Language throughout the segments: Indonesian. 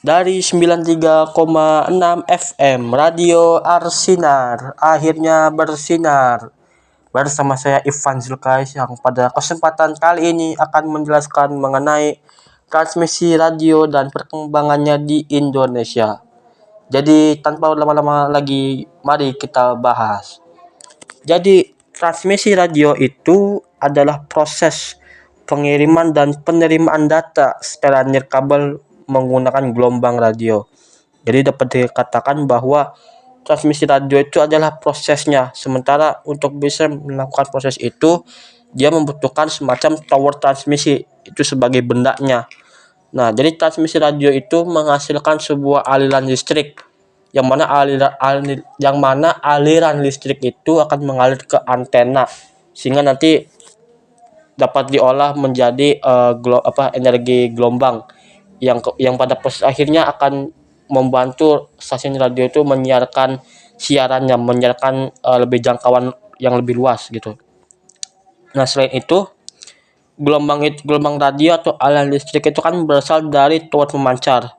Dari 93,6 FM Radio Arsinar akhirnya bersinar. Bersama saya Ivan Zulkais yang pada kesempatan kali ini akan menjelaskan mengenai transmisi radio dan perkembangannya di Indonesia. Jadi tanpa lama-lama lagi, mari kita bahas. Jadi transmisi radio itu adalah proses pengiriman dan penerimaan data secara nirkabel menggunakan gelombang radio. Jadi dapat dikatakan bahwa transmisi radio itu adalah prosesnya. Sementara untuk bisa melakukan proses itu, dia membutuhkan semacam tower transmisi itu sebagai bendanya. Nah, jadi transmisi radio itu menghasilkan sebuah aliran listrik yang mana aliran listrik itu akan mengalir ke antena sehingga nanti dapat diolah menjadi energi gelombang yang pada proses akhirnya akan membantu stasiun radio itu menyiarkan siarannya, menyiarkan lebih jangkauan yang lebih luas gitu. Nah, selain itu gelombang radio atau aliran listrik itu kan berasal dari tower pemancar.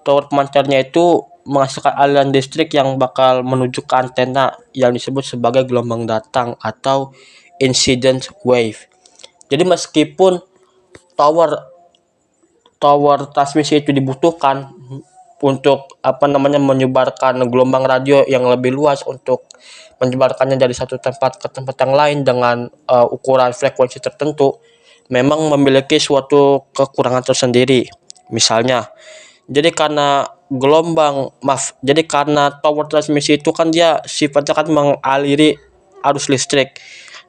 Tower pemancarnya itu menghasilkan aliran listrik yang bakal menuju ke antena yang disebut sebagai gelombang datang atau incident wave. Jadi meskipun tower tower transmisi itu dibutuhkan untuk menyebarkan gelombang radio yang lebih luas untuk menyebarkannya dari satu tempat ke tempat yang lain dengan ukuran frekuensi tertentu, memang memiliki suatu kekurangan tersendiri. Misalnya, jadi karena tower transmisi itu kan dia sifatnya kan mengaliri arus listrik.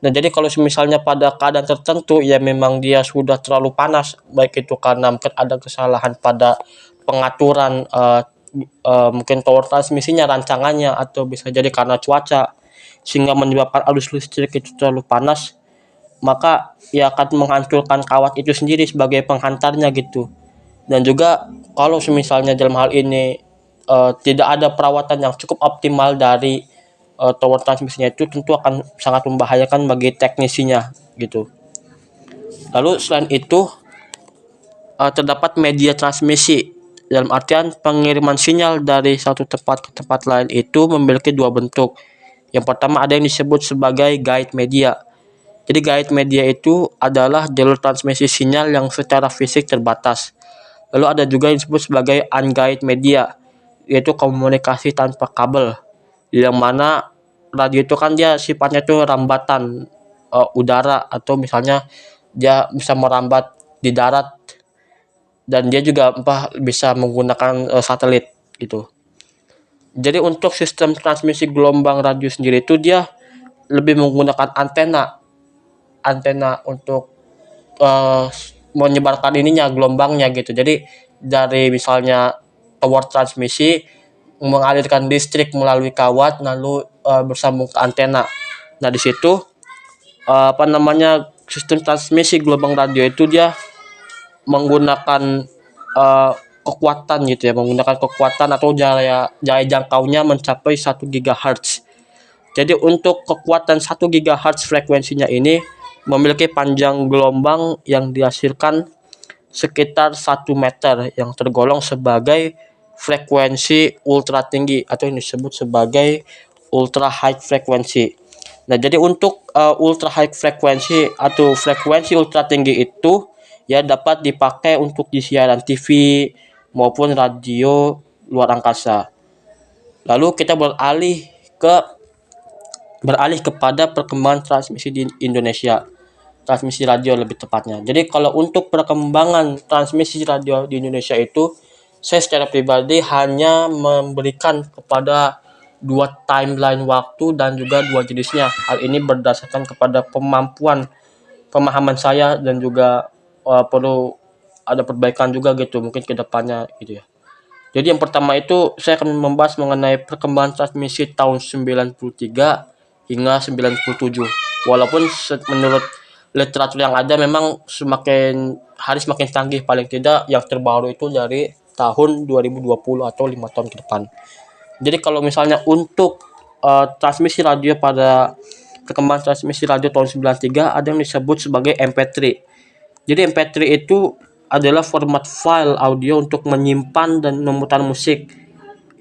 Nah, jadi kalau misalnya pada keadaan tertentu ya memang dia sudah terlalu panas, baik itu karena mungkin ada kesalahan pada pengaturan mungkin tower transmisinya, rancangannya, atau bisa jadi karena cuaca sehingga menyebabkan arus listrik itu terlalu panas, maka ia akan menghancurkan kawat itu sendiri sebagai penghantarnya gitu. Dan juga kalau misalnya dalam hal ini tidak ada perawatan yang cukup optimal dari tower transmisinya, itu tentu akan sangat membahayakan bagi teknisinya gitu. Lalu selain itu terdapat media transmisi, dalam artian pengiriman sinyal dari satu tempat ke tempat lain itu memiliki dua bentuk. Yang pertama ada yang disebut sebagai guide media. Jadi guide media itu adalah jalur transmisi sinyal yang secara fisik terbatas. Lalu ada juga yang disebut sebagai unguided media, yaitu komunikasi tanpa kabel, yang mana radio itu kan dia sifatnya itu rambatan udara, atau misalnya dia bisa merambat di darat, dan dia juga bisa menggunakan satelit gitu. Jadi untuk sistem transmisi gelombang radio sendiri itu dia lebih menggunakan antena untuk uh, menyebarkan gelombangnya gitu. Jadi dari misalnya tower transmisi mengalirkan listrik melalui kawat lalu bersambung ke antena. Nah, di situ sistem transmisi gelombang radio itu dia menggunakan uh, kekuatan gitu ya, menggunakan kekuatan atau jaya jangkaunya mencapai 1 GHz. Jadi untuk kekuatan 1 GHz frekuensinya ini memiliki panjang gelombang yang dihasilkan sekitar 1 meter yang tergolong sebagai frekuensi ultra tinggi atau yang disebut sebagai ultra high frekuensi. Nah, jadi untuk ultra high frekuensi atau frekuensi ultra tinggi itu ya dapat dipakai untuk di siaran TV maupun radio luar angkasa. Lalu kita beralih kepada perkembangan transmisi di Indonesia. Transmisi radio lebih tepatnya. Jadi kalau untuk perkembangan transmisi radio di Indonesia itu, saya secara pribadi hanya memberikan kepada 2 timeline waktu dan juga 2 jenisnya. Hal ini berdasarkan kepada pemahaman saya, dan juga perlu ada perbaikan juga gitu mungkin ke depannya gitu ya. Jadi yang pertama itu saya akan membahas mengenai perkembangan transmisi tahun 93 hingga 97. Walaupun menurut literatur yang ada memang semakin hari semakin canggih, paling tidak yang terbaru itu dari tahun 2020 atau 5 tahun ke depan. Jadi kalau misalnya untuk transmisi radio pada perkembangan transmisi radio tahun 93 ada yang disebut sebagai MP3. Jadi MP3 itu adalah format file audio untuk menyimpan dan memutar musik,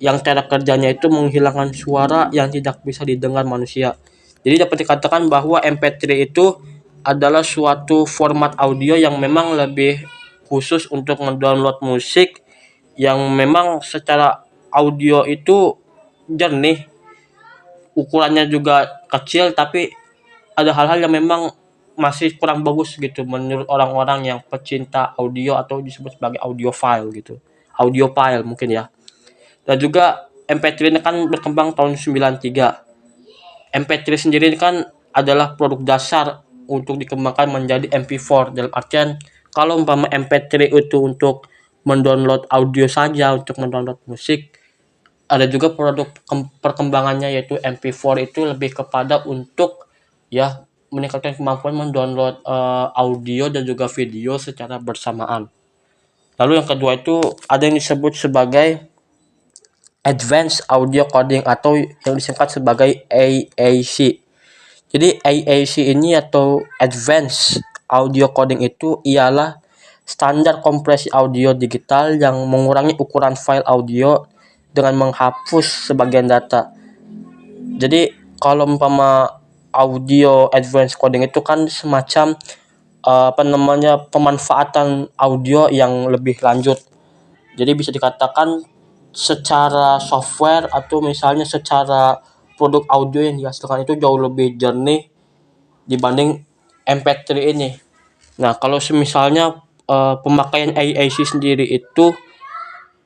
yang cara kerjanya itu menghilangkan suara yang tidak bisa didengar manusia. Jadi dapat dikatakan bahwa MP3 itu adalah suatu format audio yang memang lebih khusus untuk mendownload musik yang memang secara audio itu jernih, ukurannya juga kecil, tapi ada hal-hal yang memang masih kurang bagus gitu menurut orang-orang yang pecinta audio atau disebut sebagai audiophile gitu. Audiophile mungkin ya. Dan juga MP3 ini kan berkembang tahun 93. MP3 sendiri ini kan adalah produk dasar untuk dikembangkan menjadi MP4, dalam artian kalau umpama MP3 itu untuk mendownload audio saja, untuk mendownload musik, ada juga produk perkembangannya yaitu MP4 itu lebih kepada untuk ya meningkatkan kemampuan mendownload audio dan juga video secara bersamaan. Lalu yang kedua itu ada yang disebut sebagai Advanced Audio Coding atau yang disingkat sebagai AAC. Jadi AAC ini atau Advanced Audio Coding itu ialah standar kompresi audio digital yang mengurangi ukuran file audio dengan menghapus sebagian data. Jadi kalau umpama audio advanced coding itu kan semacam pemanfaatan audio yang lebih lanjut. Jadi bisa dikatakan secara software atau misalnya secara produk audio yang dihasilkan itu jauh lebih jernih dibanding MP3 ini. Nah, kalau misalnya pemakaian AAC sendiri itu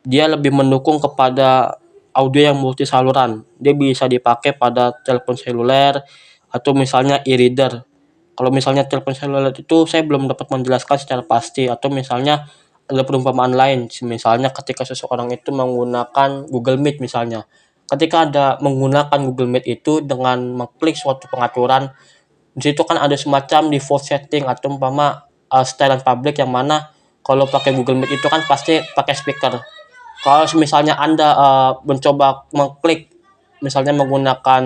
dia lebih mendukung kepada audio yang multi saluran. Dia bisa dipakai pada telepon seluler atau misalnya e-reader. Kalau misalnya telepon seluler itu saya belum dapat menjelaskan secara pasti, atau misalnya ada perumpamaan lain, misalnya ketika seseorang itu menggunakan Google Meet misalnya. Ketika ada menggunakan Google Meet itu dengan mengklik suatu pengaturan, di situ kan ada semacam default setting atau umpama setelan public yang mana kalau pakai Google Meet itu kan pasti pakai speaker. Kalau misalnya Anda mencoba mengklik misalnya menggunakan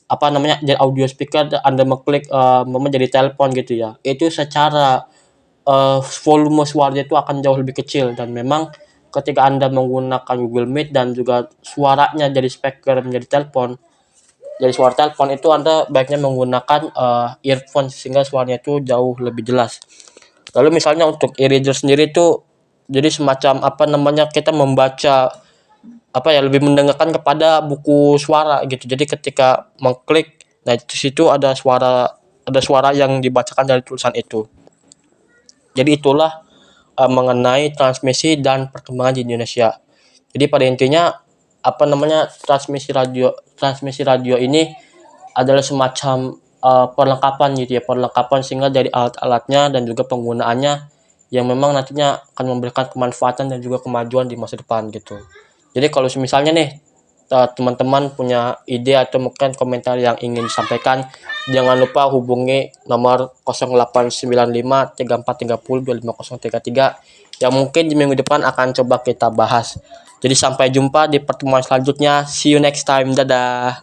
apa namanya jadi audio speaker, Anda mengklik jadi telepon gitu ya, itu secara volume suaranya itu akan jauh lebih kecil, dan memang ketika Anda menggunakan Google Meet dan juga suaranya dari speaker menjadi telepon, jadi suara telepon itu Anda baiknya menggunakan earphone sehingga suaranya itu jauh lebih jelas. Lalu misalnya untuk e-reader sendiri itu jadi semacam apa namanya kita membaca apa ya lebih mendengarkan kepada buku suara gitu. Jadi ketika mengklik, nah di situ ada suara yang dibacakan dari tulisan itu. Jadi itulah mengenai transmisi dan perkembangan di Indonesia. Jadi pada intinya apa namanya transmisi radio ini adalah semacam perlengkapan gitu ya, perlengkapan sehingga dari alat-alatnya dan juga penggunaannya yang memang nantinya akan memberikan kemanfaatan dan juga kemajuan di masa depan gitu. Jadi kalau misalnya nih teman-teman punya ide atau mungkin komentar yang ingin disampaikan, jangan lupa hubungi nomor 0895 3430 25033 yang mungkin di minggu depan akan coba kita bahas. Jadi sampai jumpa di pertemuan selanjutnya. See you next time. Dadah.